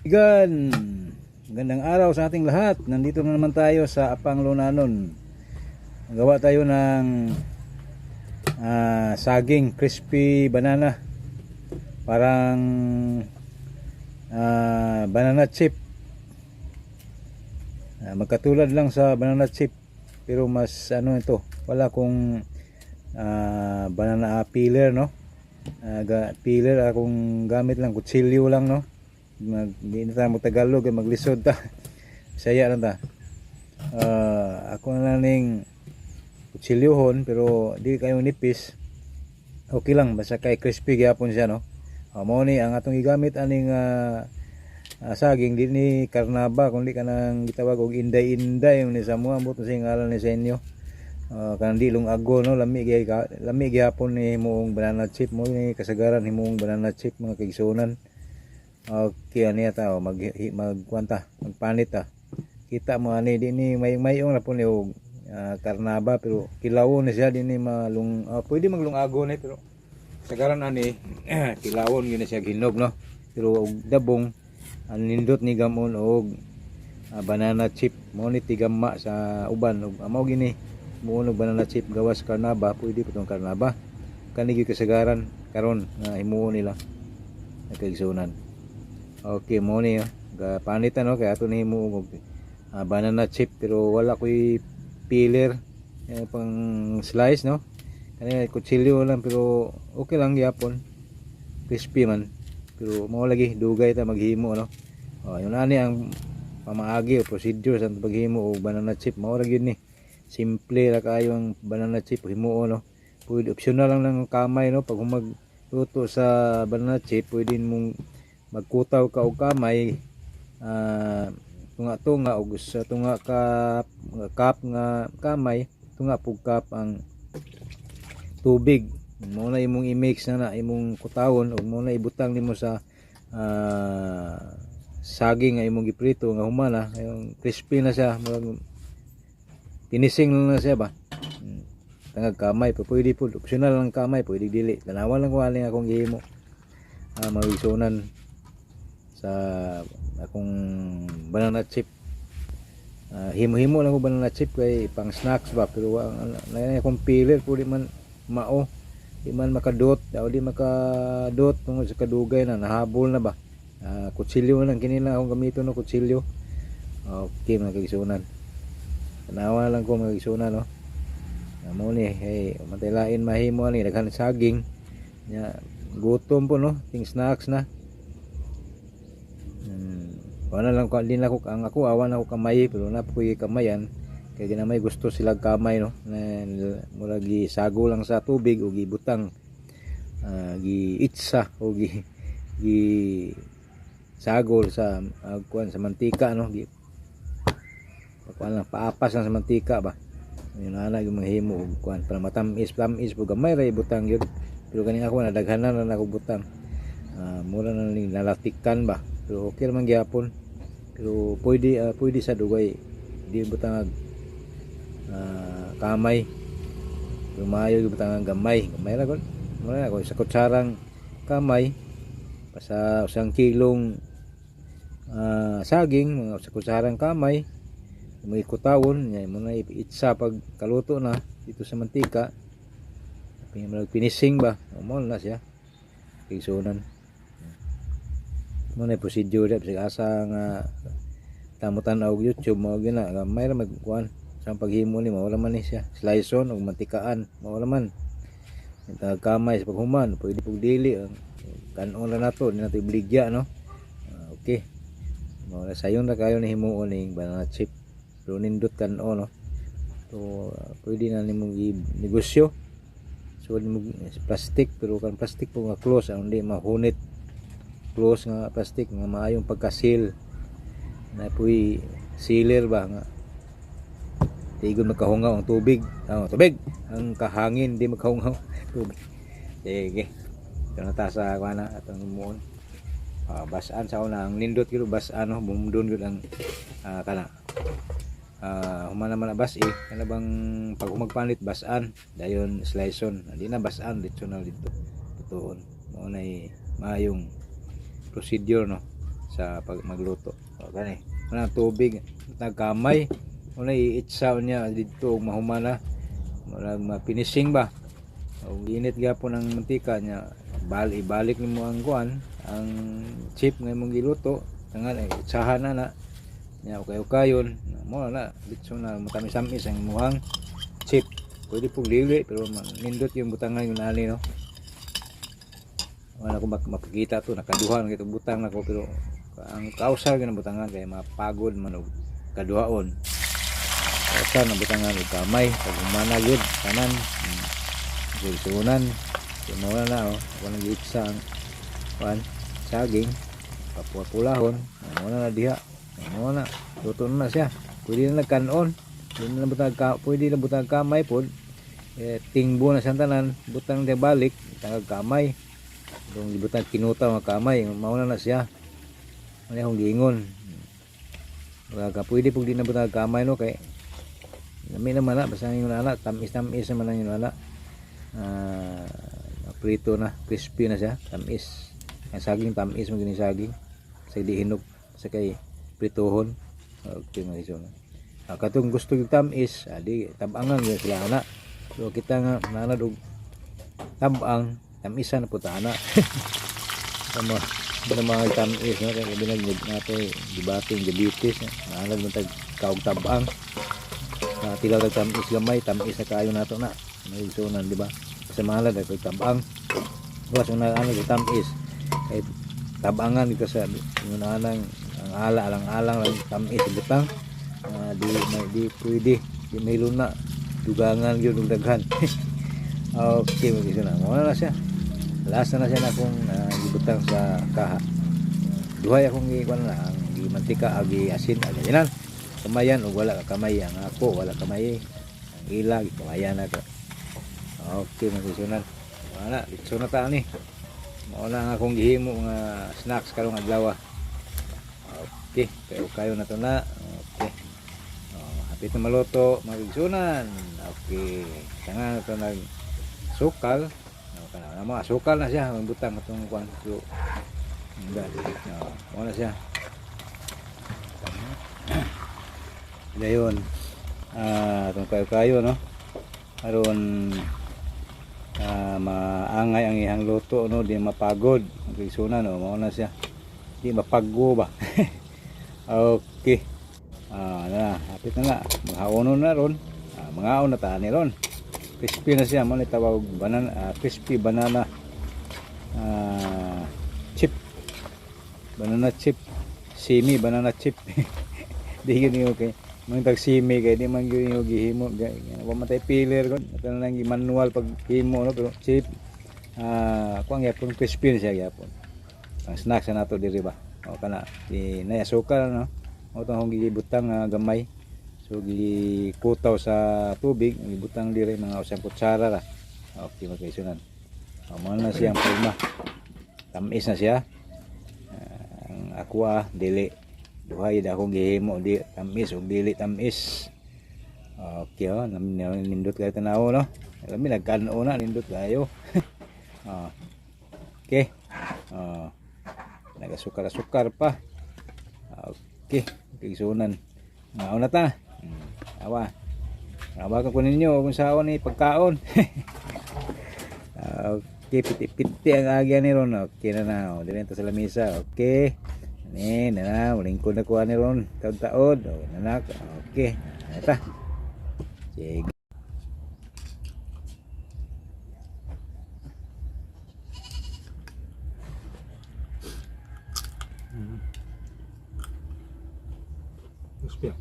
Gan, magandang araw sa ating lahat. Nandito na naman tayo sa Apang Lunanon. Gawa tayo ng saging crispy banana. Parang banana chip. Magkatulad lang sa banana chip, pero mas ito. Wala kong banana peeler, no? Peeler akong gamit lang, kutsilyo lang, no? Hindi na tayo magtagalog, maglisod ta. Saya lang ta. Ako na lang ning kutsilyohon, pero di kayo nipis. Okay lang, basta kay crispy gyapon siya, no? Mao ni ang atong gigamit aning saging di ni karnaba, kundi kanang gitawag og inday-inday ni sa mga buto sing ngalan ni sa inyo. Kanang di lungago, no? Lami gyapon ni himuong banana chip mo ni kasagaran himuong banana chip mga kaigsunan. Okay, ani ata magpanit ta. Kita mo ani di ni mayong na po ni karnaba, pero kilawon na siya di ni pwede maglungago ni, pero sagaran ani kilawon gyud na siya hinog, no? Pero og dabong nindot ni gamon og banana chip mo ni tigamma sa uban og mao gini mo og banana chip gawas karnaba, pwede putong karnaba kani gyud kasagaran karon nga himuon nila nakaigsunan. Okay, mo ni panitan, no? Kaya ato ni himuon og banana chip, pero wala koy peeler pang slice, no? Kani kutsilyo lang, pero okay lang gyapon, crispy man, pero mao lagi dugay ta maghimo, no? Yun ani ang pamaagi o procedure sa paghimo og banana chip. Mao ra gyud ni simple ra kayo ang banana chip himuon, no? Pwede optional lang ng kamay, no? Pag magluto sa banana chip, pwede mong magkutaw ka og kamay, tunga-tunga og sa tunga cup nga kamay, tunga pug cup ang tubig. Mo na imong i-mix na imong kutawon ug mo na ibutang nimo sa saging nga imong giprito nga humana, yung crispy na siya, finishing na siya ba. Tangag kamay pa pwede po, optional lang kamay, pwede dili. Tanawan lang ko aling akong gihimo mawigsunan sa akong banana chip. Himo-himo lang ko banana chip kay pang snacks ba, pero ang akong peeler pwede man mao, di man makadot, di makadot tungod sa kadugay na nahabol na ba. Kutsilyo lang kini lang akong gamiton, no? Kutsilyo. Okay, mga kaigsunan, tanawa lang ko mga kaigsunan, no? Mo ni matay lain mahimo ani daghan saging nya gutom po, no? Ting snacks na. Wala lang ko din ako ang ako awan ako kamay, pero napoy kamayan kay ginamay gusto sila kamay, no? Mura gi sago lang sa tubig o gibutang giitsa o gi sagol sa kuan sa mantika, no? Kuan lang paapas lang sa mantika ba. Yun ana yung mga himo og kuan para matamis pug gamay ra ibutang yun. Pero kani ako nadaghanan na ako butang. Mura na ning nalatikan ba. Pero okay man gyapon. Pero pwede sa dugay di butang kamay. Pero maayo butang gamay ra gud. Mura ako sa kutsarang kamay pa sa 1 kilong saging, mga sa kutsarang kamay may kutawon nya mo na itsa pag kaluto na dito sa mantika, finishing ba mo na siya kaigsunan. Mo na procedure sa asa nga tamutan og YouTube mo gina gamay ra magkuan sa paghimo ni mawala man ni siya sliceon og mantikaan, mawala man kamay sa paghuman pwede pug dili kanon ra nato ni nato ibligya, no? Okay, mawala sayon ra kayo ni himuon ning banana chip, pero nindot kanon, no? So pwede na nimo negosyo. So nimo plastic, pero kan plastic po nga close ang di mahunit, close nga plastic nga maayong pagka-seal na puy sealer ba nga tigon magkahungaw ang tubig, ang kahangin di magkahungaw tubig. Sige, kana ta sa kuana atong muon basan sa una ang nindot gyud basan, no? Bumudon gyud ang kana humana man na bas kana bang pag humagpanit basan dayon sliceon, di na basan dito na dito tutuon mo na maayong procedure, no? sa pag magluto. O gani. Wala tubig, nagkamay. Wala iitsaw niya dito mahumana. Wala mapinising ba. O init gyapon ang mantika niya. Ibalik nimo ang kuan, ang chip nga imong giluto. Tangan ay itsahan na. Nya kayon mo na dito na matamis-tamis ang muhang chip. Pwede pong lili pero nindot yung butangan yung nali no. Wala ko mapakita to nakaduhan kito butang nako pero ang kausar ng butangan kay mapagod man og kaduhaon. Kausar ng butangan og kamay pag humana gyud tanan. Susunan. Mo na oh. Ako nang giitsa ang kuan saging papulahon. Mo na diha. Mo na luto na siya. Pwede na nagkanon. Pwede na butang kamay pod. Tingbo na sa tanan, butang dia balik, tangag kamay. Dong butang kinuta nga kamay, mauna na siya. Ano yung giingon. Wala pwede pug di na butang kamay no kay nami naman na basta yung anak, tamis naman ang yung anak. Prito na, crispy na siya, tamis. Ang saging tamis mo gini saging. Sa di hinog sa kay pritohon. Okay mga iso. Katong gusto yung tamis, di tabangan yun sila anak. So kita nga nanad og tabang, tamisan na po ta anak. Sama mga tamis no kay binagid nato debate yung diabetes, nanad mo tag kaog tabang. Tilaw tag tamis gamay, tamis na kayo nato na. May sunan di ba? Sa mga lad ay tabang. Bukas mo na ano yung tamis. Kay tabangan dito sa yung nanang ang alang-alang lang tamis butang. Di pwede di may luna dugangan yun ng daghan. Okay magiging na muna na siya last na siya na akong gibutang sa kaha duhay akong gikuan na ang gimantika agi asin agi yanan kamayan o wala ka kamay ang ako wala kamay ang ila kamayan ako. Okay magiging na wala dito na ta ni mauna nga akong gihimo nga snacks karong adlaw. Okay kayo na to na. Okay hapit na maluto magigsunan. Okay kanga ito nag sukal mo sukal na siya butang itong kuan so wala siya dayon itong kayo no aron maangay ang ihang luto no di mapagod magigsunan no mo na siya di mapaggo ba. Okay na hapit na nga maghaonon na ron mangaon na tani ron crispy na siya mo tawag banana crispy banana chip simi banana chip di yun okay mga tag simi kay di man yun yung gihimo pamatay piler kon ito na lang manual pag himo no pero chip kuang yapon crispy na siya yapon ang snacks na nato diri ba o kana di na sukal no o itong gibutang gamay so gikutaw sa tubig gibutang diri mga usang kutsara ra. Okay magkaisunan mo na siyang forma tamis na siya ang aqua dili duhay da akong gihimo di tamis ug dili tamis. Okay nindot kayo tanaw no kami nagkano na nindot kayo. Okay nagasukar pa. Okay kigsunan mao na ta awa ka ko ninyo kung saan ni pagkaon. Okay piti ang agya ni ron. Okay na dito sa lamisa. Okay na lingkod na kuha ni ron taod nanak. Okay ita sige Espera.